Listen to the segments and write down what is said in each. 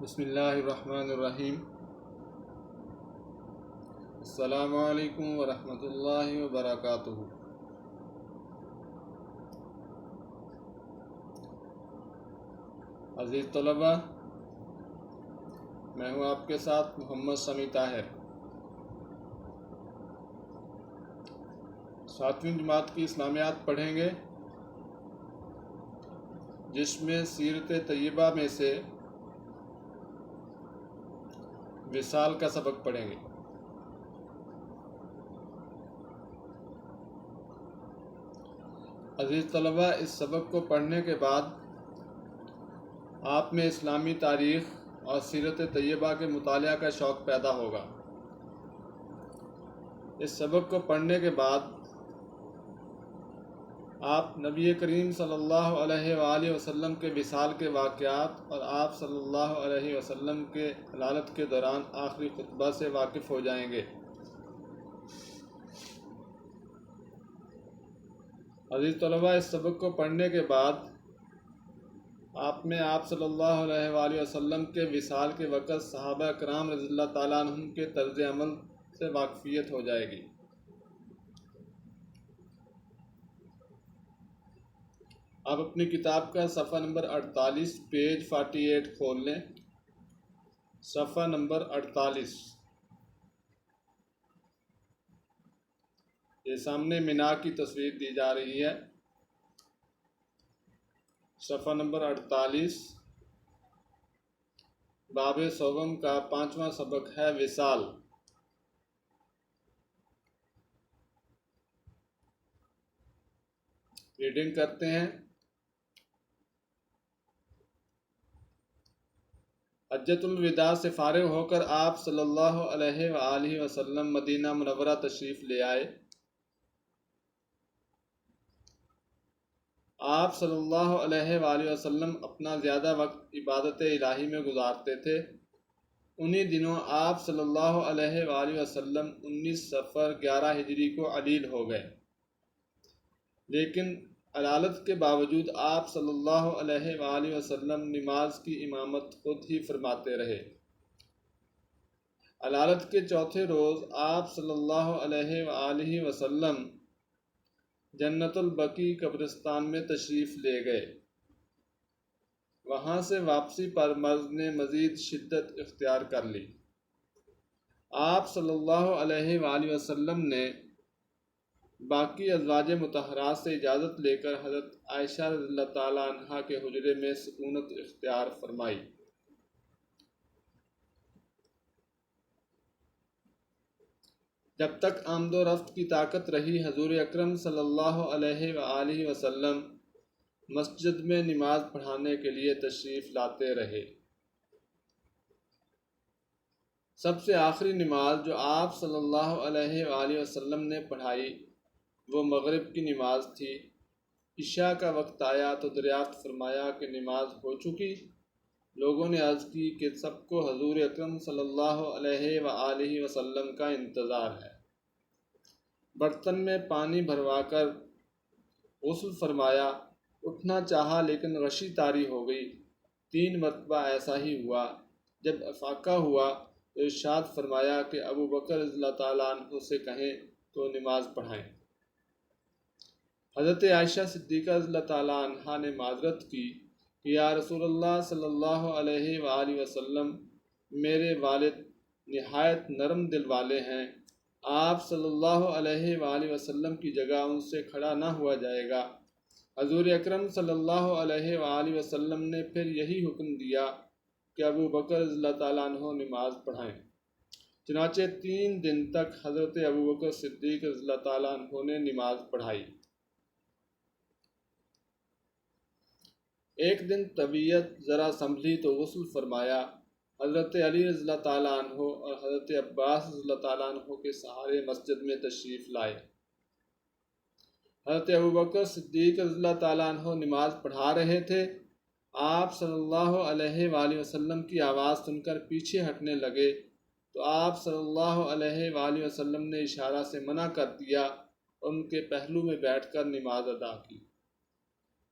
بسم اللہ الرحمن الرحیم۔ السلام علیکم ورحمۃ اللہ وبرکاتہ۔ عزیز طلبہ، میں ہوں آپ کے ساتھ محمد سمیع طاہر۔ 7ویں جماعت کی اسلامیات پڑھیں گے، جس میں سیرت طیبہ میں سے وصال کا سبق پڑھیں گے۔ عزیز طلبہ، اس سبق کو پڑھنے کے بعد آپ میں اسلامی تاریخ اور سیرت طیبہ کے مطالعہ کا شوق پیدا ہوگا۔ اس سبق کو پڑھنے کے بعد آپ نبی کریم صلی اللہ علیہ وآلہ وسلم کے وصال کے واقعات اور آپ صلی اللہ علیہ وسلم کے حلالت کے دوران آخری خطبہ سے واقف ہو جائیں گے۔ عزیز طلبہ، اس سبق کو پڑھنے کے بعد آپ میں آپ صلی اللہ علیہ وآلہ وسلم کے وصال کے وقت صحابہ کرام رضی اللہ تعالیٰ عنہم کے طرز عمل سے واقفیت ہو جائے گی۔ آپ اپنی کتاب کا صفحہ نمبر 48 پیج 48 کھول لیں۔ صفحہ نمبر 48۔ یہ سامنے مینا کی تصویر دی جا رہی ہے۔ صفحہ نمبر 48، باب سوم کا 5واں سبق ہے وصال۔ ریڈنگ کرتے ہیں۔ حجۃ الوداع سے فارغ ہو کر آپ صلی اللہ علیہ وآلہ وسلم مدینہ منورہ تشریف لے آئے۔ آپ صلی اللہ علیہ وآلہ وسلم اپنا زیادہ وقت عبادت الہی میں گزارتے تھے۔ انہی دنوں آپ صلی اللہ علیہ وآلہ وسلم 19 صفر 11 ہجری کو علیل ہو گئے، لیکن علالت کے باوجود آپ صلی اللہ علیہ وآلہ وسلم نماز کی امامت خود ہی فرماتے رہے۔ علالت کے چوتھے روز آپ صلی اللہ علیہ وآلہ وسلم جنت البقیع قبرستان میں تشریف لے گئے۔ وہاں سے واپسی پر مرض نے مزید شدت اختیار کر لی۔ آپ صلی اللہ علیہ وآلہ وسلم نے باقی ازواج مطہرات سے اجازت لے کر حضرت عائشہ رضی اللہ تعالیٰ عنہا کے حجرے میں سکونت اختیار فرمائی۔ جب تک آمد و رفت کی طاقت رہی، حضور اکرم صلی اللہ علیہ وآلہ وسلم مسجد میں نماز پڑھانے کے لیے تشریف لاتے رہے۔ سب سے آخری نماز جو آپ صلی اللہ علیہ وآلہ وسلم نے پڑھائی وہ مغرب کی نماز تھی۔ عشاء کا وقت آیا تو دریافت فرمایا کہ نماز ہو چکی۔ لوگوں نے عرض کی کہ سب کو حضور اکرم صلی اللہ علیہ وآلہ وسلم کا انتظار ہے۔ برتن میں پانی بھروا کر غسل فرمایا، اٹھنا چاہا لیکن غشی طاری ہو گئی۔ 3 مرتبہ ایسا ہی ہوا۔ جب افاقہ ہوا تو ارشاد فرمایا کہ ابو بکر رضی اللہ تعالیٰ عنہ سے کہیں تو نماز پڑھائیں۔ حضرت عائشہ صدیقہ رضی اللہ تعالیٰ عنہا نے معذرت کی کہ یا رسول اللہ صلی اللہ علیہ وآلہ وسلم، میرے والد نہایت نرم دل والے ہیں، آپ صلی اللہ علیہ وآلہ وسلم کی جگہ ان سے کھڑا نہ ہوا جائے گا۔ حضور اکرم صلی اللہ علیہ وآلہ وسلم نے پھر یہی حکم دیا کہ ابو بکر رضی اللہ تعالیٰ عنہ نماز پڑھائیں۔ چنانچہ 3 دن تک حضرت ابو بکر صدیق رضی اللہ تعالیٰ عنہ نے نماز پڑھائی۔ ایک دن طبیعت ذرا سنبھلی تو غسل فرمایا۔ حضرت علی رضی اللہ تعالیٰ عنہ اور حضرت عباس رضی اللہ تعالیٰ عنہ کے سہارے مسجد میں تشریف لائے۔ حضرت ابوبکر صدیق رضی اللہ تعالیٰ عنہ نماز پڑھا رہے تھے۔ آپ صلی اللہ علیہ وآلہ وسلم کی آواز سن کر پیچھے ہٹنے لگے تو آپ صلی اللہ علیہ وآلہ وسلم نے اشارہ سے منع کر دیا اور ان کے پہلو میں بیٹھ کر نماز ادا کی۔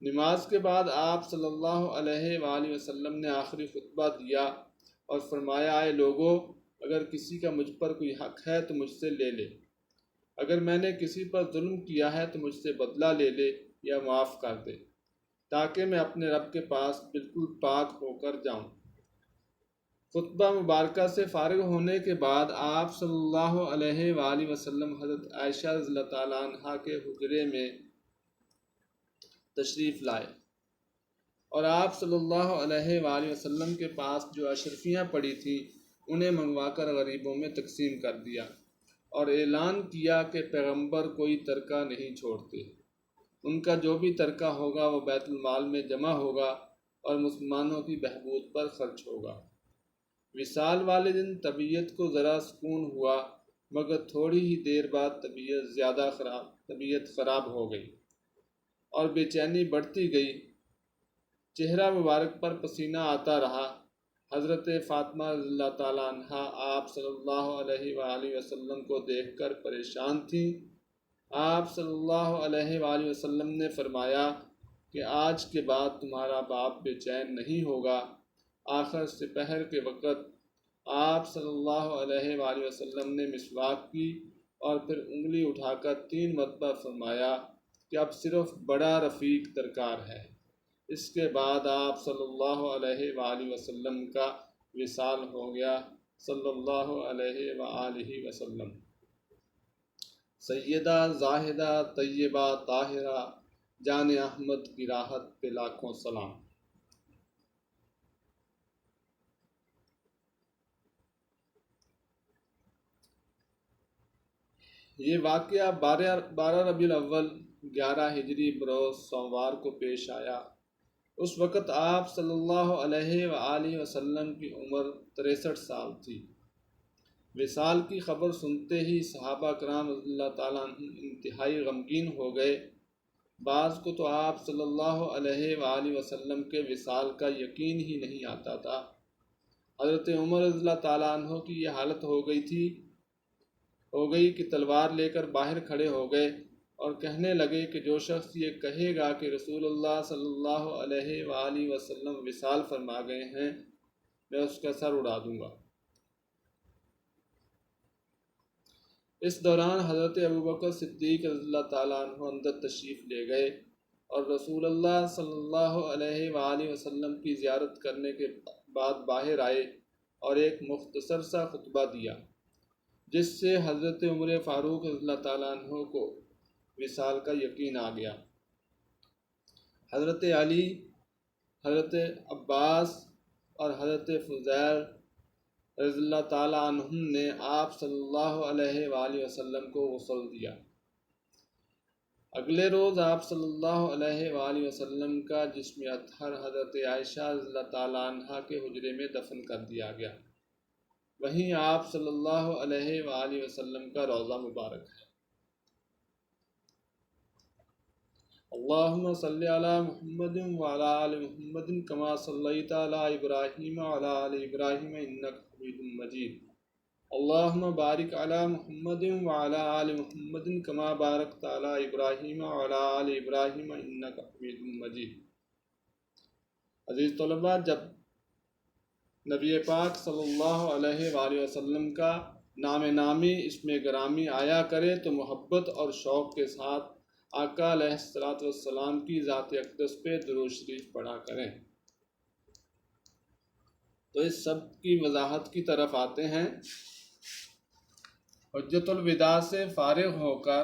نماز کے بعد آپ صلی اللہ علیہ وآلہ وسلم نے آخری خطبہ دیا اور فرمایا اے لوگو، اگر کسی کا مجھ پر کوئی حق ہے تو مجھ سے لے لے، اگر میں نے کسی پر ظلم کیا ہے تو مجھ سے بدلہ لے لے یا معاف کر دے، تاکہ میں اپنے رب کے پاس بالکل پاک ہو کر جاؤں۔ خطبہ مبارکہ سے فارغ ہونے کے بعد آپ صلی اللہ علیہ وآلہ وسلم حضرت عائشہ رضی اللہ تعالیٰ عنہ کے حجرے میں تشریف لائے اور آپ صلی اللہ علیہ وآلہ وسلم کے پاس جو اشرفیاں پڑی تھیں انہیں منگوا کر غریبوں میں تقسیم کر دیا اور اعلان کیا کہ پیغمبر کوئی ترکہ نہیں چھوڑتے، ان کا جو بھی ترکہ ہوگا وہ بیت المال میں جمع ہوگا اور مسلمانوں کی بہبود پر خرچ ہوگا۔ وصال والے دن طبیعت کو ذرا سکون ہوا، مگر تھوڑی ہی دیر بعد طبیعت خراب ہو گئی اور بے چینی بڑھتی گئی، چہرہ مبارک پر پسینہ آتا رہا۔ حضرت فاطمہ رضی اللہ تعالیٰ عنہا آپ صلی اللہ علیہ وآلہ وسلم کو دیکھ کر پریشان تھیں۔ آپ صلی اللہ علیہ وآلہ وسلم نے فرمایا کہ آج کے بعد تمہارا باپ بے چین نہیں ہوگا۔ آخر سپہر کے وقت آپ صلی اللہ علیہ وآلہ وسلم نے مسواک کی اور پھر انگلی اٹھا کر 3 مرتبہ فرمایا کہ اب صرف بڑا رفیق درکار ہے۔ اس کے بعد آپ صلی اللہ علیہ وآلہ وسلم کا وصال ہو گیا صلی اللہ علیہ وآلہ وسلم۔ سیدہ زاہدہ طیبہ طاہرہ جان احمد کی راحت پہ لاکھوں سلام۔ یہ واقعہ 12 ربیع الاول 11 ہجری بروز سوموار کو پیش آیا۔ اس وقت آپ صلی اللہ علیہ وآلہ وسلم کی عمر 63 سال تھی۔ وصال کی خبر سنتے ہی صحابہ کرام رضی اللہ تعالیٰ عنہ انتہائی غمگین ہو گئے۔ بعض کو تو آپ صلی اللہ علیہ وآلہ وسلم کے وصال کا یقین ہی نہیں آتا تھا۔ حضرت عمر رضی اللہ تعالیٰ عنہ کی یہ حالت ہو گئی کہ تلوار لے کر باہر کھڑے ہو گئے اور کہنے لگے کہ جو شخص یہ کہے گا کہ رسول اللہ صلی اللہ علیہ وآلہ وسلم وصال فرما گئے ہیں، میں اس کا سر اڑا دوں گا۔ اس دوران حضرت ابوبکر صدیق رضی اللہ تعالیٰ عنہ اندر تشریف لے گئے اور رسول اللہ صلی اللہ علیہ وآلہ وسلم کی زیارت کرنے کے بعد باہر آئے اور ایک مختصر سا خطبہ دیا، جس سے حضرت عمر فاروق رضی اللہ تعالیٰ عنہ کو وصال کا یقین آ گیا۔ حضرت علی، حضرت عباس اور حضرت فضیل رضی اللہ تعالیٰ عنہم نے آپ صلی اللہ علیہ وآلہ وسلم کو غسل دیا۔ اگلے روز آپ صلی اللہ علیہ وآلہ وسلم کا جسم اطہر حضرت عائشہ رضی اللہ تعالیٰ عنہا کے حجرے میں دفن کر دیا گیا۔ وہیں آپ صلی اللہ علیہ وآلہ وسلم کا روضہ مبارک ہے۔ اللہم صلی علی محمد وعلی آل محمد کما صلیت علی ابراہیم وعلی آل ابراہیم انک حمید مجید۔ اللہم بارک علی محمد وعلی آل محمد کما بارکت علی ابراہیم وعلی آل ابراہیم انک حمید مجید۔ عزیز طلباء، جب نبی پاک صلی اللہ علیہ وآلہ وسلم کا نام نامی اسم گرامی آیا کرے تو محبت اور شوق کے ساتھ آقا علیہ السلام کی ذات اقدس پہ درود شریف پڑھا کریں۔ تو اس سب کی وضاحت کی طرف آتے ہیں۔ حجۃ الوداع سے فارغ ہو کر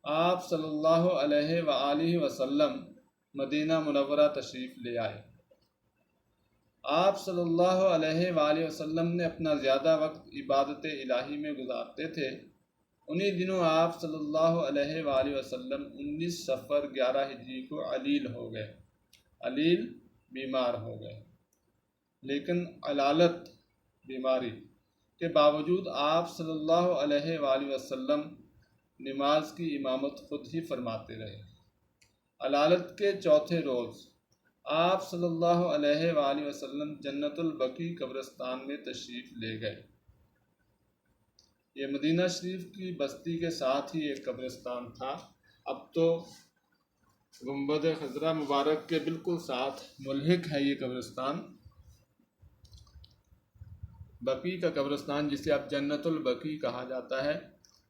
آپ صلی اللہ علیہ وآلہ وسلم مدینہ منورہ تشریف لے آئے۔ آپ صلی اللہ علیہ وآلہ وسلم نے اپنا زیادہ وقت عبادت الہی میں گزارتے تھے۔ انہی دنوں آپ صلی اللہ علیہ وآلہ وسلم 19 صفر 11 ہجری کو علیل ہو گئے۔ علیل بیمار ہو گئے، لیکن علالت بیماری کے باوجود آپ صلی اللہ علیہ وآلہ وسلم نماز کی امامت خود ہی فرماتے رہے۔ علالت کے چوتھے روز آپ صلی اللہ علیہ وآلہ وسلم جنت البقیع قبرستان میں تشریف لے گئے۔ یہ مدینہ شریف کی بستی کے ساتھ ہی ایک قبرستان تھا۔ اب تو گنبد خضرا مبارک کے بالکل ساتھ ملحق ہے یہ قبرستان۔ بقی کا قبرستان جسے اب جنت البقی کہا جاتا ہے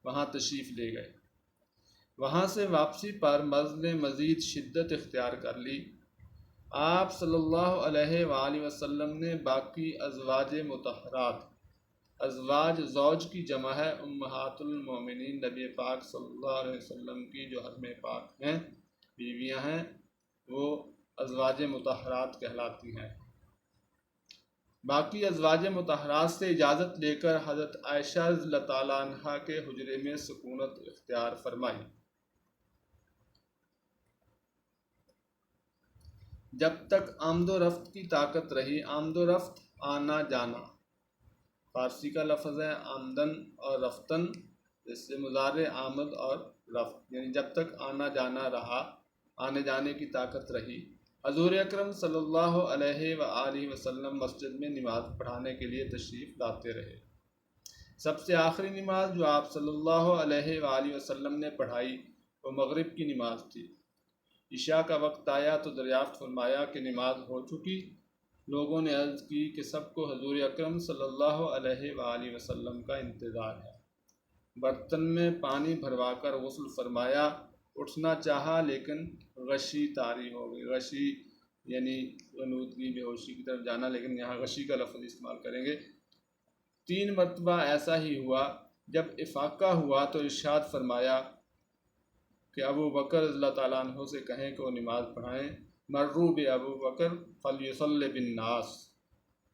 وہاں تشریف لے گئے۔ وہاں سے واپسی پر مرض نے مزید شدت اختیار کر لی۔ آپ صلی اللہ علیہ وآلہ وسلم نے باقی ازواج مطہرات، ازواج زوج کی جمع ہے امہات المومنین، نبی پاک صلی اللہ علیہ وسلم کی جو حرم پاک ہیں، بیویاں ہیں، وہ ازواج مطہرات کہلاتی ہیں۔ باقی ازواج مطہرات سے اجازت لے کر حضرت عائشہ رضی اللہ تعالیٰ عنہا کے حجرے میں سکونت اختیار فرمائی۔ جب تک آمد و رفت کی طاقت رہی، آمد و رفت آنا جانا، فارسی کا لفظ ہے آمدن اور رفتن، جس سے مضارع آمد اور رفت، یعنی جب تک آنا جانا رہا، آنے جانے کی طاقت رہی، حضور اکرم صلی اللہ علیہ وآلہ وسلم مسجد میں نماز پڑھانے کے لیے تشریف لاتے رہے۔ سب سے آخری نماز جو آپ صلی اللہ علیہ وآلہ وسلم نے پڑھائی وہ مغرب کی نماز تھی۔ عشاء کا وقت آیا تو دریافت فرمایا کہ نماز ہو چکی۔ لوگوں نے عرض کی کہ سب کو حضور اکرم صلی اللہ علیہ وآلہ وسلم کا انتظار ہے۔ برتن میں پانی بھروا کر غسل فرمایا، اٹھنا چاہا لیکن غشی طاری ہو گئی۔ غشی یعنی غنودگی، بے ہوشی کی طرف جانا، لیکن یہاں غشی کا لفظ استعمال کریں گے۔ 3 مرتبہ ایسا ہی ہوا۔ جب افاقہ ہوا تو ارشاد فرمایا کہ ابو بکر رضی اللہ تعالیٰ عنہ سے کہیں کہ وہ نماز پڑھائیں۔ مروا بابو بکر فلیصلی بالناس،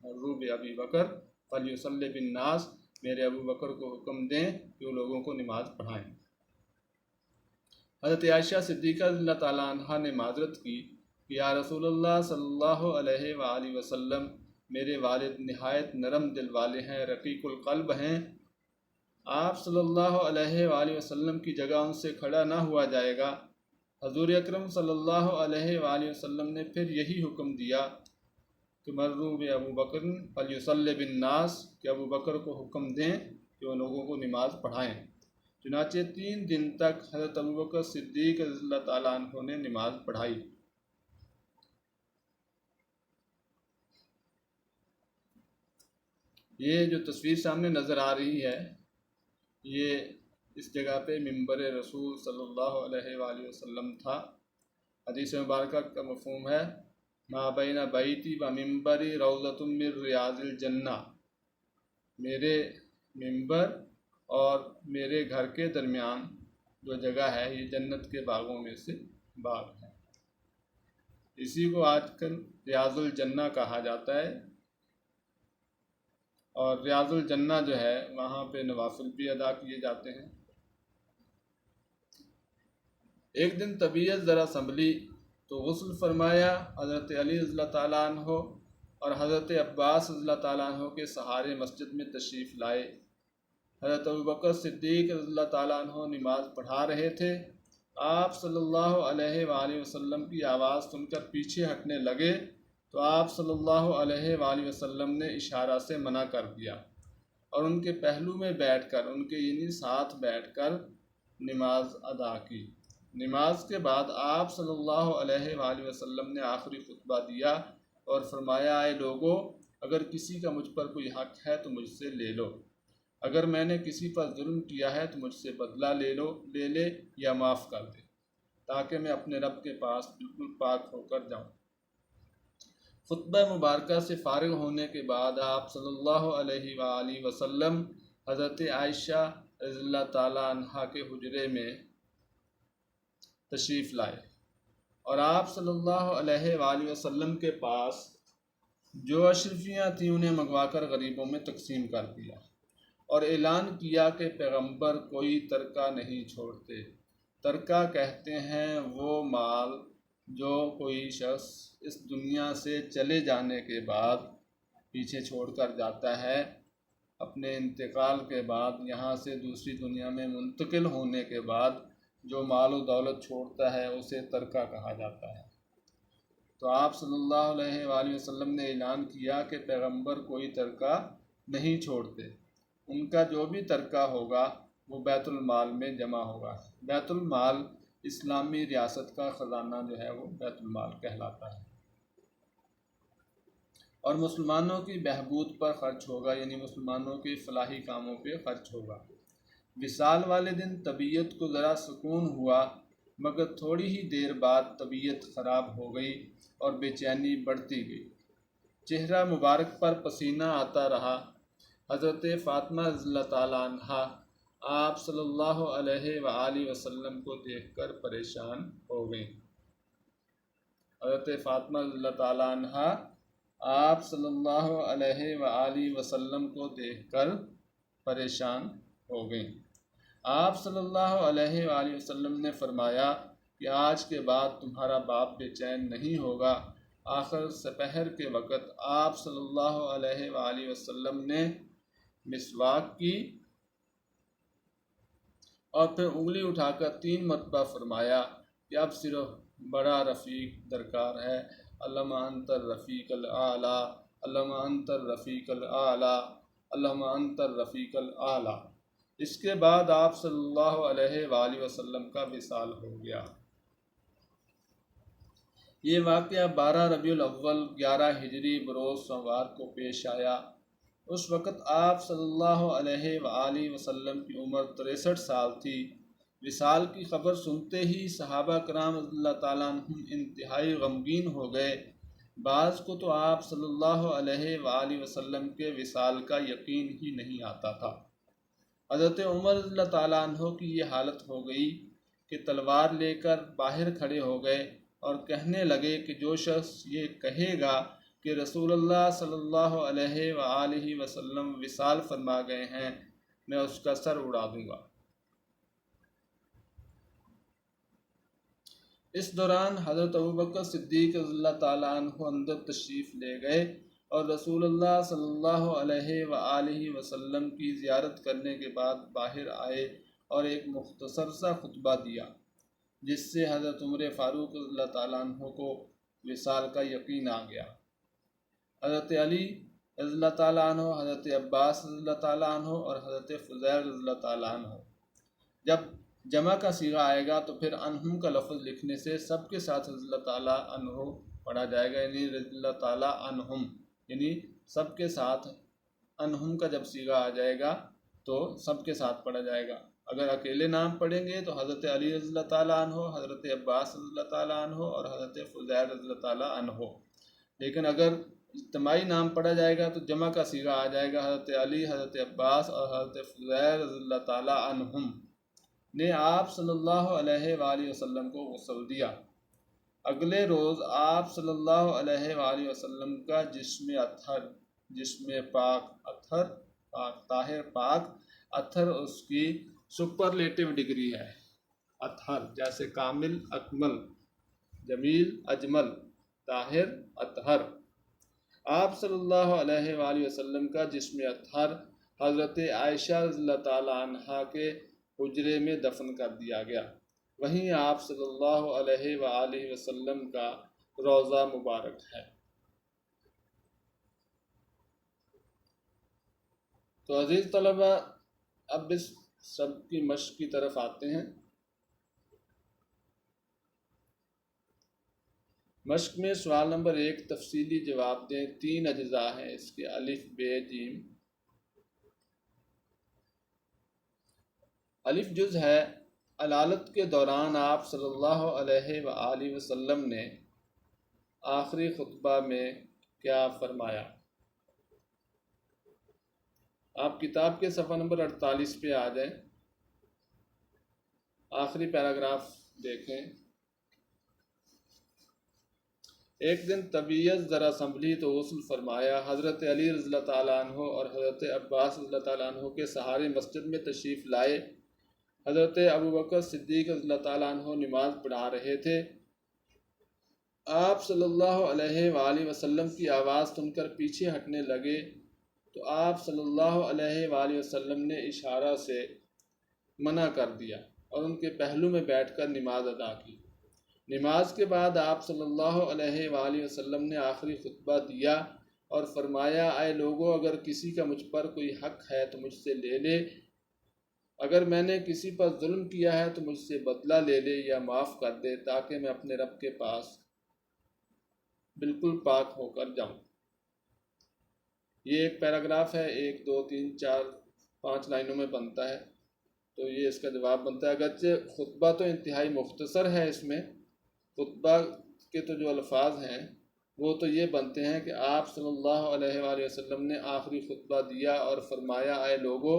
مروا بابی بکر فلیصلی بالناس، میرے ابو بکر کو حکم دیں کہ وہ لوگوں کو نماز پڑھائیں۔ حضرت عائشہ صدیقہ رضی اللہ تعالیٰ عنہ نے معذرت کی کہ یا رسول اللہ صلی اللہ علیہ وآلہ وسلم، میرے والد نہایت نرم دل والے ہیں، رقیق القلب ہیں، آپ صلی اللہ علیہ وآلہ وسلم کی جگہ ان سے کھڑا نہ ہوا جائے گا۔ حضور اکرم صلی اللہ علیہ وآلہ وسلم نے پھر یہی حکم دیا کہ مروا بابو بکر فلیصلی بالناس، کہ ابو بکر کو حکم دیں کہ وہ لوگوں کو نماز پڑھائیں۔ چنانچہ 3 دن تک حضرت ابو بکر صدیق رضی اللہ تعالیٰ عنہ نے نماز پڑھائی۔ یہ جو تصویر سامنے نظر آ رہی ہے، یہ اس جگہ پہ منبر رسول صلی اللہ علیہ وآلہ وسلم تھا۔ حدیث مبارکہ کا مفہوم ہے ما بین بیتی و منبری روضۃ من ریاض الجنہ، میرے منبر اور میرے گھر کے درمیان جو جگہ ہے یہ جنت کے باغوں میں سے باغ ہے۔ اسی کو آج کل ریاض الجنہ کہا جاتا ہے، اور ریاض الجنہ جو ہے وہاں پہ نوافل بھی ادا کیے جاتے ہیں۔ ایک دن طبیعت ذرا سنبھلی تو غسل فرمایا، حضرت علی رضی اللہ تعالیٰ عنہ اور حضرت عباس رضی اللہ تعالیٰ عنہ کے سہارے مسجد میں تشریف لائے۔ حضرت ابوبکر صدیق رضی اللہ تعالیٰ عنہ نماز پڑھا رہے تھے۔ آپ صلی اللہ علیہ وآلہ وسلم کی آواز سن کر پیچھے ہٹنے لگے تو آپ صلی اللہ علیہ وآلہ وسلم نے اشارہ سے منع کر دیا اور ان کے پہلو میں بیٹھ کر، ان کے یعنی ساتھ بیٹھ کر نماز ادا کی۔ نماز کے بعد آپ صلی اللہ علیہ وآلہ وسلم نے آخری خطبہ دیا اور فرمایا، اے لوگو، اگر کسی کا مجھ پر کوئی حق ہے تو مجھ سے لے لو، اگر میں نے کسی پر ظلم کیا ہے تو مجھ سے بدلہ لے لے یا معاف کر دے، تاکہ میں اپنے رب کے پاس بالکل پاک ہو کر جاؤں۔ خطبہ مبارکہ سے فارغ ہونے کے بعد آپ صلی اللہ علیہ وآلہ وسلم حضرت عائشہ رضی اللہ تعالیٰ عنہا کے حجرے میں تشریف لائے اور آپ صلی اللہ علیہ وآلہ وسلم کے پاس جو اشرفیاں تھیں انہیں منگوا کر غریبوں میں تقسیم کر دیا اور اعلان کیا کہ پیغمبر کوئی ترکہ نہیں چھوڑتے۔ ترکہ کہتے ہیں وہ مال جو کوئی شخص اس دنیا سے چلے جانے کے بعد پیچھے چھوڑ کر جاتا ہے، اپنے انتقال کے بعد یہاں سے دوسری دنیا میں منتقل ہونے کے بعد جو مال و دولت چھوڑتا ہے اسے ترکہ کہا جاتا ہے۔ تو آپ صلی اللہ علیہ وآلہ وسلم نے اعلان کیا کہ پیغمبر کوئی ترکہ نہیں چھوڑتے، ان کا جو بھی ترکہ ہوگا وہ بیت المال میں جمع ہوگا۔ بیت المال اسلامی ریاست کا خزانہ جو ہے وہ بیت المال کہلاتا ہے۔ اور مسلمانوں کی بہبود پر خرچ ہوگا، یعنی مسلمانوں کے فلاحی کاموں پہ خرچ ہوگا۔ وصال والے دن طبیعت کو ذرا سکون ہوا، مگر تھوڑی ہی دیر بعد طبیعت خراب ہو گئی اور بے چینی بڑھتی گئی۔ چہرہ مبارک پر پسینہ آتا رہا۔ حضرت فاطمہ رضی اللہ تعالیٰ عنہا آپ صلی اللہ علیہ وآلہ وسلم کو دیکھ کر پریشان ہو گئیں۔ حضرت فاطمہ رضی اللہ تعالیٰ عنہا آپ صلی اللہ علیہ وآلہ وسلم کو دیکھ کر پریشان ہو گئیں۔ آپ صلی اللہ علیہ وآلہ وسلم نے فرمایا کہ آج کے بعد تمہارا باپ بے چین نہیں ہوگا۔ آخر سپہر کے وقت آپ صلی اللہ علیہ وآلہ وسلم نے مسواک کی اور پھر انگلی اٹھا کر 3 مرتبہ فرمایا کہ اب صرف بڑا رفیق درکار ہے۔ اللہم انت الرفیق الاعلی، اللہم انت الرفیق الاعلی، اللہم انت الرفیق الاعلی۔ اس کے بعد آپ صلی اللہ علیہ وآلہ وسلم کا وصال ہو گیا۔ یہ واقعہ 12 ربیع الاول 11 ہجری بروز سوموار کو پیش آیا۔ اس وقت آپ صلی اللہ علیہ وآلہ وسلم کی عمر 63 سال تھی۔ وصال کی خبر سنتے ہی صحابہ کرام رضی اللہ تعالیٰ عنہم انتہائی غمگین ہو گئے۔ بعض کو تو آپ صلی اللہ علیہ وآلہ وسلم کے وصال کا یقین ہی نہیں آتا تھا۔ حضرت عمر رضی اللہ تعالیٰ عنہ کی یہ حالت ہو گئی کہ تلوار لے کر باہر کھڑے ہو گئے اور کہنے لگے کہ جو شخص یہ کہے گا کہ رسول اللہ صلی اللہ علیہ وآلہ وسلم وصال فرما گئے ہیں، میں اس کا سر اڑا دوں گا۔ اس دوران حضرت ابوبکر صدیق رضی اللہ تعالیٰ عنہ اندر تشریف لے گئے اور رسول اللہ صلی اللہ علیہ وآلہ وسلم کی زیارت کرنے کے بعد باہر آئے اور ایک مختصر سا خطبہ دیا، جس سے حضرت عمر فاروق رضی اللہ تعالیٰ عنہ کو وصال کا یقین آ گیا۔ حضرت علی رضی اللہ تعالیٰ عنہ، حضرت عباس رضی اللہ تعالیٰ عنہ اور حضرت فضیل رضی اللہ تعالیٰ عنہ۔ جب جمع کا صیغہ آئے گا تو پھر عنہم کا لفظ لکھنے سے سب کے ساتھ رضی اللہ تعالیٰ عنہ پڑھا جائے گا، یعنی رضی اللہ تعالیٰ عنہم، یعنی سب کے ساتھ عنہم کا جب صیغہ آ جائے گا تو سب کے ساتھ پڑھا جائے گا۔ اگر اکیلے نام پڑھیں گے تو حضرت علی رضی اللہ تعالیٰ عنہ، حضرت عباس رضی اللہ تعالیٰ عنہ اور حضرت فضیل رضی اللہ تعالیٰ عنہ۔ لیکن اگر اجتماعی نام پڑھا جائے گا تو جمع کا صیغہ آ جائے گا، حضرت علی، حضرت عباس اور حضرت فضیل رضی اللہ تعالیٰ عنہم نے آپ صلی اللہ علیہ وآلہ وسلم کو غسل دیا۔ اگلے روز آپ صلی اللہ علیہ وآلہ وسلم کا جسم پاک طاہر پاک اطہر اس کی سپرلیٹو ڈگری ہے۔ اطہر جیسے کامل، اکمل، جمیل، اجمل، طاہر، اطہر۔ آپ صلی اللہ علیہ وآلہ وسلم کا جسم اطہر حضرت عائشہ رضی اللہ تعالیٰ عنہا کے حجرے میں دفن کر دیا گیا۔ وہیں آپ صلی اللہ علیہ وآلہ وسلم کا روضہ مبارک ہے۔ تو عزیز طلبہ، اب اس سب کی مشق کی طرف آتے ہیں۔ مشق میں سوال نمبر 1 تفصیلی جواب دیں۔ 3 اجزاء ہیں اس کے، الف، ب، جیم۔ الف جز ہے علالت کے دوران آپ صلی اللہ علیہ وآلہ وسلم نے آخری خطبہ میں کیا فرمایا۔ آپ کتاب کے صفحہ نمبر 48 پہ آ جائیں، آخری پیراگراف دیکھیں۔ ایک دن طبیعت ذرا سنبھلی تو غسل فرمایا۔ حضرت علی رضی اللہ تعالیٰ عنہ اور حضرت عباس رضی اللہ تعالیٰ عنہ کے سہارے مسجد میں تشریف لائے۔ حضرت ابوبکر صدیق رضی اللہ تعالیٰ عنہ نماز پڑھا رہے تھے۔ آپ صلی اللہ علیہ وآلہ وسلم کی آواز سن کر پیچھے ہٹنے لگے تو آپ صلی اللہ علیہ وآلہ وسلم نے اشارہ سے منع کر دیا اور ان کے پہلو میں بیٹھ کر نماز ادا کی۔ نماز کے بعد آپ صلی اللہ علیہ وآلہ وسلم نے آخری خطبہ دیا اور فرمایا، اے لوگو، اگر کسی کا مجھ پر کوئی حق ہے تو مجھ سے لے لے، اگر میں نے کسی پر ظلم کیا ہے تو مجھ سے بدلہ لے لے یا معاف کر دے، تاکہ میں اپنے رب کے پاس بالکل پاک ہو کر جاؤں۔ یہ ایک پیراگراف ہے، 1 2 3 4 5 لائنوں میں بنتا ہے، تو یہ اس کا جواب بنتا ہے۔ اگرچہ خطبہ تو انتہائی مختصر ہے، اس میں خطبہ کے تو جو الفاظ ہیں وہ تو یہ بنتے ہیں کہ آپ صلی اللہ علیہ وآلہ وسلم نے آخری خطبہ دیا اور فرمایا، اے لوگو،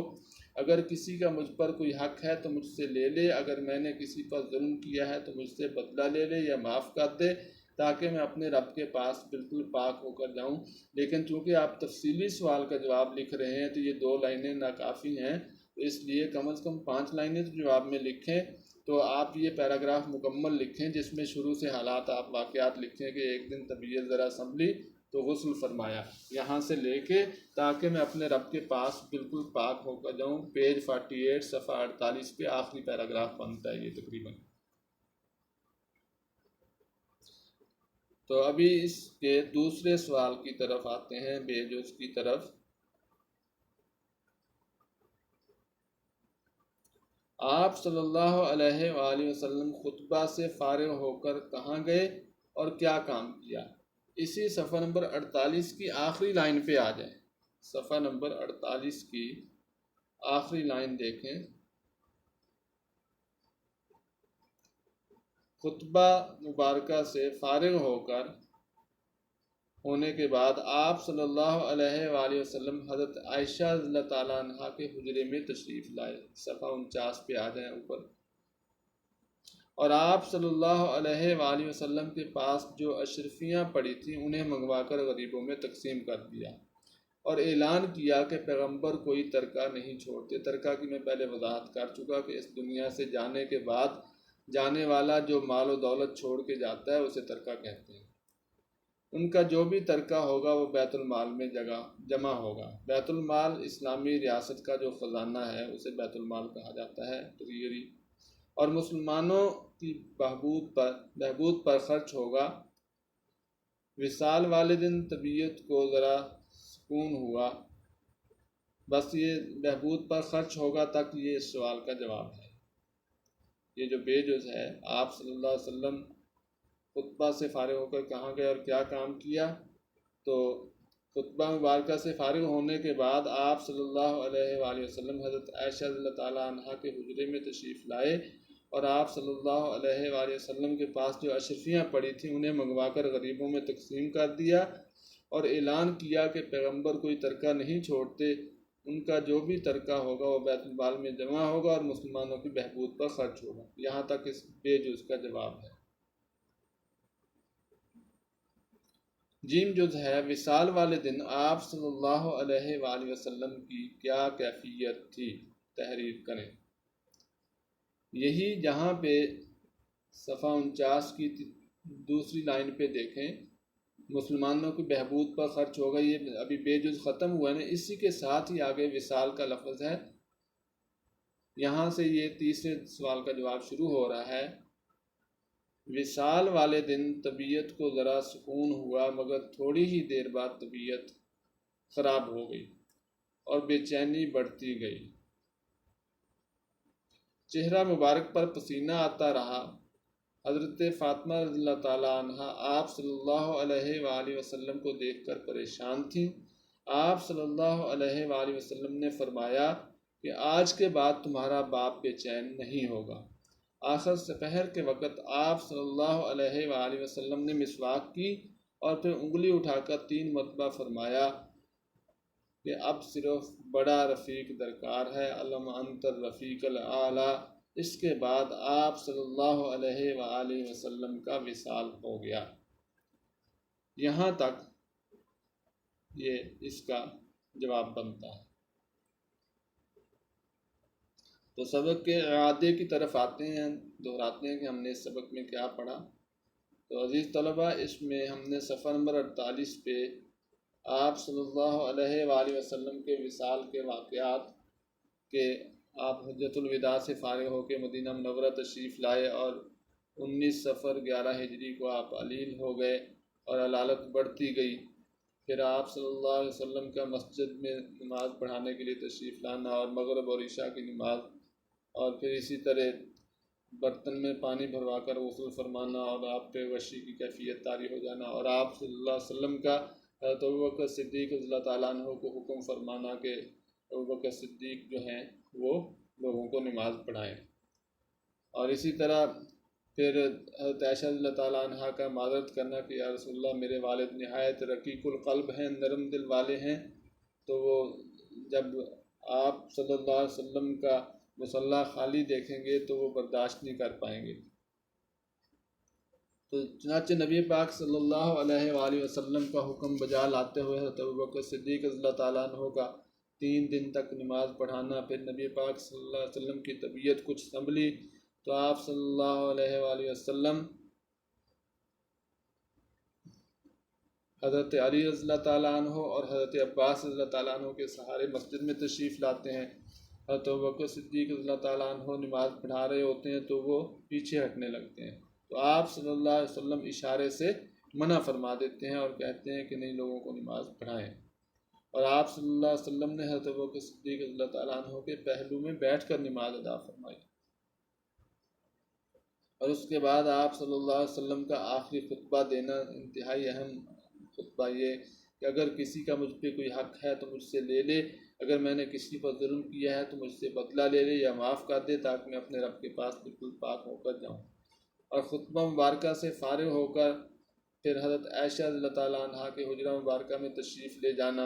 اگر کسی کا مجھ پر کوئی حق ہے تو مجھ سے لے لے، اگر میں نے کسی پر ظلم کیا ہے تو مجھ سے بدلہ لے لے یا معاف کر دے، تاکہ میں اپنے رب کے پاس بالکل پاک ہو کر جاؤں۔ لیکن چونکہ آپ تفصیلی سوال کا جواب لکھ رہے ہیں تو یہ 2 لائنیں ناکافی ہیں، تو اس لیے کم از کم 5 لائنیں تو جواب میں لکھیں۔ تو آپ یہ پیراگراف مکمل لکھیں جس میں شروع سے حالات آپ واقعات لکھیں کہ ایک دن طبیعت ذرا سنبھلی تو غسل فرمایا، یہاں سے لے کے تاکہ میں اپنے رب کے پاس بالکل پاک ہو کر جاؤں، پیج 48 صفحہ 48 پہ آخری پیراگراف بنتا ہے یہ تقریباً۔ تو ابھی اس کے دوسرے سوال کی طرف آتے ہیں، بے جز کی طرف۔ آپ صلی اللہ علیہ وآلہ وسلم خطبہ سے فارغ ہو کر کہاں گئے اور کیا کام کیا؟ اسی صفحہ نمبر 48 کی آخری لائن پہ آ جائیں، صفحہ نمبر 48 کی آخری لائن دیکھیں۔ خطبہ مبارکہ سے فارغ ہونے کے بعد آپ صلی اللہ علیہ وآلہ وسلم حضرت عائشہ رضی اللہ تعالیٰ عنہ کے حجرے میں تشریف لائے، صفحہ 49 پہ آ جائیں اوپر۔ اور آپ صلی اللہ علیہ وآلہ وسلم کے پاس جو اشرفیاں پڑی تھیں انہیں منگوا کر غریبوں میں تقسیم کر دیا، اور اعلان کیا کہ پیغمبر کوئی ترکہ نہیں چھوڑتے۔ ترکہ کی میں پہلے وضاحت کر چکا کہ اس دنیا سے جانے کے بعد جانے والا جو مال و دولت چھوڑ کے جاتا ہے اسے ترکہ کہتے ہیں۔ ان کا جو بھی ترکہ ہوگا وہ بیت المال میں جمع ہوگا۔ بیت المال اسلامی ریاست کا جو خزانہ ہے اسے بیت المال کہا جاتا ہے، ٹریجری، اور مسلمانوں کی بہبود پر خرچ ہوگا۔ وصال والے دن طبیعت کو ذرا سکون ہوا، بس یہ بہبود پر خرچ ہوگا تک یہ اس سوال کا جواب ہے۔ یہ جو بے جز ہے، آپ صلی اللہ علیہ وسلم خطبہ سے فارغ ہو کر کہاں گئے اور کیا کام کیا، تو خطبہ مبارکہ سے فارغ ہونے کے بعد آپ صلی اللہ علیہ وآلہ وسلم حضرت عائشہ رضی اللہ تعالیٰ عنہ کے حجرے میں تشریف لائے، اور آپ صلی اللہ علیہ وآلہ وسلم کے پاس جو اشرفیاں پڑی تھیں انہیں منگوا کر غریبوں میں تقسیم کر دیا، اور اعلان کیا کہ پیغمبر کوئی ترکہ نہیں چھوڑتے، ان کا جو بھی ترکہ ہوگا وہ بیت المال میں جمع ہوگا اور مسلمانوں کی بہبود پر خرچ ہوگا۔ یہاں تک اس بے جز کا جواب ہے۔ جیم جز ہے، وصال والے دن آپ صلی اللہ علیہ وآلہ وسلم کی کیا کیفیت تھی؟ تحریر کریں۔ یہی جہاں پہ صفحہ 49 کی دوسری لائن پہ دیکھیں، مسلمانوں کی بہبود پر خرچ ہوگا، یہ ابھی بے جز ختم ہوا ہے، اسی کے ساتھ ہی آگے وصال کا لفظ ہے، یہاں سے یہ تیسرے سوال کا جواب شروع ہو رہا ہے۔ وصال والے دن طبیعت کو ذرا سکون ہوا، مگر تھوڑی ہی دیر بعد طبیعت خراب ہو گئی اور بے چینی بڑھتی گئی، چہرہ مبارک پر پسینہ آتا رہا۔ حضرت فاطمہ رضی اللہ تعالیٰ عنہ آپ صلی اللہ علیہ وآلہ وسلم کو دیکھ کر پریشان تھیں۔ آپ صلی اللہ علیہ وآلہ وسلم نے فرمایا کہ آج کے بعد تمہارا باپ بے چین نہیں ہوگا۔ آخر سپہر کے وقت آپ صلی اللہ علیہ وآلہ وسلم نے مسواک کی اور پھر انگلی اٹھا کر 3 مرتبہ فرمایا کہ اب صرف بڑا رفیق درکار ہے، علم انت الرفیق الاعلی۔ اس کے بعد آپ صلی اللہ علیہ وآلہ وسلم کا وصال ہو گیا۔ یہاں تک یہ اس کا جواب بنتا ہے۔ تو سبق کے اعادے کی طرف آتے ہیں، دہراتے ہیں کہ ہم نے اس سبق میں کیا پڑھا۔ تو عزیز طلبہ، اس میں ہم نے صفحہ نمبر 48 پہ آپ صلی اللہ علیہ وآلہ وسلم کے وصال کے واقعات کہ آپ حجۃ الوداع سے فارغ ہو کے مدینہ منورہ تشریف لائے اور 19 صفر 11 ہجری کو آپ علیل ہو گئے اور علالت بڑھتی گئی، پھر آپ صلی اللہ علیہ وسلم کا مسجد میں نماز پڑھانے کے لیے تشریف لانا اور مغرب اور عشاء کی نماز، اور پھر اسی طرح برتن میں پانی بھروا کر غسل فرمانا اور آپ پہ غشی کی کیفیت طاری ہو جانا، اور آپ صلی اللہ علیہ وسلم کا حضرت ابوبکر صدیق رضی اللہ تعالیٰ عنہ کو حکم فرمانا کہ ابوبکر صدیق جو ہیں وہ لوگوں کو نماز پڑھائیں، اور اسی طرح پھر حضرت عائشہ رضی اللہ تعالیٰ عنہ کا معذرت کرنا کہ یا رسول اللہ میرے والد نہایت رقیق القلب ہیں، نرم دل والے ہیں، تو وہ جب آپ صلی اللہ علیہ وسلم کا مصلی خالی دیکھیں گے تو وہ برداشت نہیں کر پائیں گے۔ تو چنانچہ نبی پاک صلی اللہ علیہ وآلہ وسلم کا حکم بجا لاتے ہوئے حضرت ابوبکر صدیق رضی اللہ تعالیٰ عنہ کا 3 دن تک نماز پڑھانا، پھر نبی پاک صلی اللہ علیہ وسلم کی طبیعت کچھ سنبھلی تو آپ صلی اللہ علیہ وآلہ وسلم حضرت علی رضی اللہ تعالیٰ عنہ اور حضرت عباس رضی اللہ تعالیٰ عنہ کے سہارے مسجد میں تشریف لاتے ہیں۔ حضرت ابوبکر صدیق رضی اللہ تعالیٰ عنہ نماز پڑھا رہے ہوتے ہیں تو وہ پیچھے ہٹنے لگتے ہیں، تو آپ صلی اللہ علیہ وسلم اشارے سے منع فرما دیتے ہیں اور کہتے ہیں کہ نہیں، لوگوں کو نماز پڑھائیں، اور آپ صلی اللہ علیہ وسلم نے حضرت ابوبکر صدیق رضی اللہ تعالیٰ عنہ کے پہلو میں بیٹھ کر نماز ادا فرمائی۔ اور اس کے بعد آپ صلی اللہ علیہ وسلم کا آخری خطبہ دینا، انتہائی اہم خطبہ یہ کہ اگر کسی کا مجھ پہ کوئی حق ہے تو مجھ سے لے لے، اگر میں نے کسی پر ظلم کیا ہے تو مجھ سے بدلہ لے لے یا معاف کر دے، تاکہ میں اپنے رب کے پاس بالکل پاک ہو کر جاؤں۔ اور خطبہ مبارکہ سے فارغ ہو کر پھر حضرت عائشہ رضی اللہ تعالیٰ عنہ کے حجرہ مبارکہ میں تشریف لے جانا،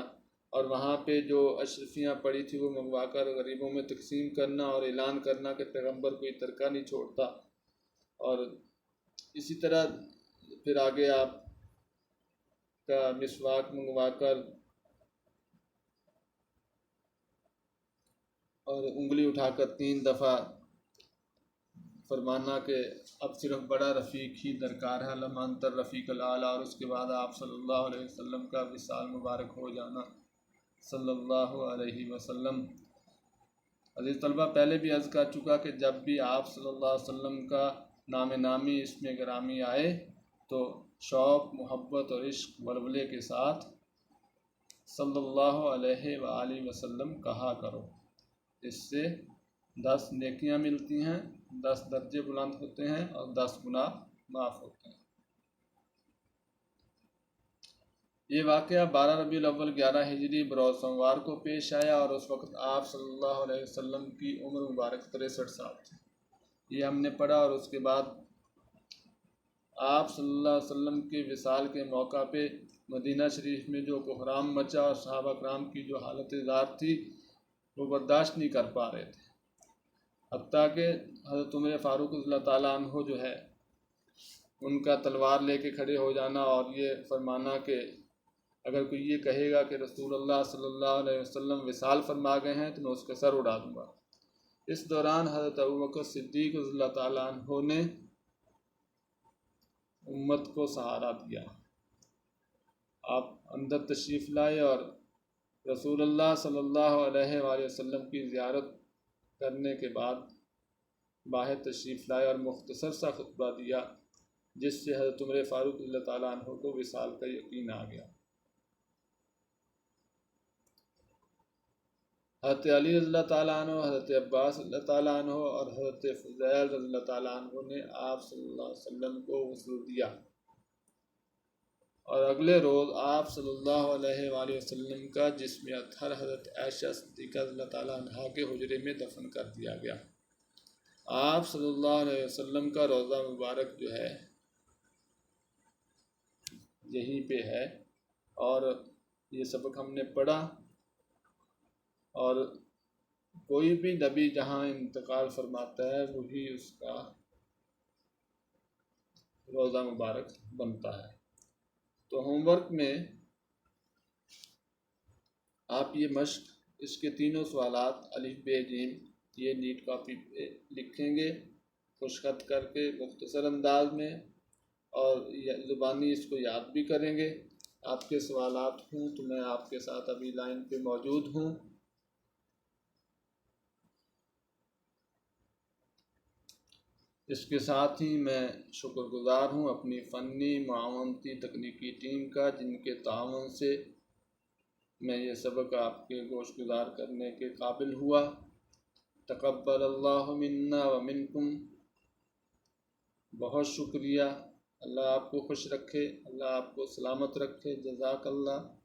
اور وہاں پہ جو اشرفیاں پڑی تھی وہ منگوا کر غریبوں میں تقسیم کرنا اور اعلان کرنا کہ پیغمبر کوئی ترکہ نہیں چھوڑتا، اور اسی طرح پھر آگے آپ کا مسواک منگوا کر اور انگلی اٹھا کر 3 دفعہ فرمانا کہ اب صرف بڑا رفیق ہی درکار ہے، لم انتر رفیق الاعلیٰ، اور اس کے بعد آپ صلی اللہ علیہ وسلم کا وصال مبارک ہو جانا صلی اللہ علیہ وسلم۔ عزیز طلبہ، پہلے بھی عرض کر چکا کہ جب بھی آپ صلی اللہ علیہ وسلم کا نام نامی اسم گرامی آئے تو شوق، محبت اور عشق ولولے کے ساتھ صلی اللہ علیہ وآلہ وسلم کہا کرو، اس سے 10 نیکیاں ملتی ہیں، 10 درجے بلند ہوتے ہیں اور 10 گناہ معاف ہوتے ہیں۔ یہ واقعہ 12 ربیع الاول 11 ہجری بروز سوموار کو پیش آیا، اور اس وقت آپ صلی اللہ علیہ وسلم کی عمر مبارک 63 سال تھی، یہ ہم نے پڑھا۔ اور اس کے بعد آپ صلی اللہ علیہ وسلم کے وصال کے موقع پہ مدینہ شریف میں جو کوہرام مچا اور صحابہ کرام کی جو حالت زار تھی وہ برداشت نہیں کر پا رہے تھے، حتیٰ کہ حضرت عمر فاروق رضی اللہ تعالیٰ عنہ جو ہے ان کا تلوار لے کے کھڑے ہو جانا اور یہ فرمانا کہ اگر کوئی یہ کہے گا کہ رسول اللہ صلی اللہ علیہ وسلم وصال فرما گئے ہیں تو میں اس کا سر اڑا دوں گا۔ اس دوران حضرت ابوبکر صدیق رضی اللہ تعالیٰ عنہ نے امت کو سہارا دیا، آپ اندر تشریف لائے اور رسول اللہ صلی اللہ علیہ وآلہ وسلم کی زیارت کرنے کے بعد باہر تشریف لائے اور مختصر سا خطبہ دیا، جس سے حضرت عمر فاروق رضی اللہ تعالیٰ عنہ کو وصال کا یقین آ گیا۔ حضرت علی رضی اللہ تعالیٰ عنہ، حضرت عباس رضی اللہ تعالیٰ عنہ اور حضرت فضیل رضی اللہ تعالیٰ عنہ نے آپ صلی اللہ علیہ وسلم کو غسل دیا، اور اگلے روز آپ صلی اللہ علیہ وآلہ وسلم کا جسم اطہر حضرت عائشہ صدیقہ رضی اللہ تعالیٰ عنہ کے حجرے میں دفن کر دیا گیا۔ آپ صلی اللہ علیہ وسلم کا روضہ مبارک جو ہے یہیں پہ ہے، اور یہ سبق ہم نے پڑھا، اور کوئی بھی نبی جہاں انتقال فرماتا ہے وہی اس کا روضہ مبارک بنتا ہے۔ تو ہوم ورک میں آپ یہ مشق، اس کے 3 سوالات الف ب ج یہ نیٹ کاپی پہ لکھیں گے خوشخط کر کے مختصر انداز میں، اور زبانی اس کو یاد بھی کریں گے۔ آپ کے سوالات ہوں تو میں آپ کے ساتھ ابھی لائن پہ موجود ہوں۔ اس کے ساتھ ہی میں شکر گزار ہوں اپنی فنی معاونتی تکنیکی ٹیم کا، جن کے تعاون سے میں یہ سبق آپ کے گوش گزار کرنے کے قابل ہوا۔ تقبل اللہ منا و منکم، بہت شکریہ اللہ آپ کو خوش رکھے، اللہ آپ کو سلامت رکھے۔ جزاک اللہ۔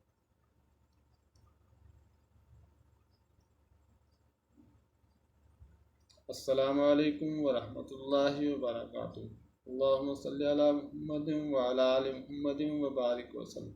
السلام علیکم ورحمۃ اللہ وبرکاتہ۔ اللہم صلی علی محمد وعلی آل محمد وبارک وسلم۔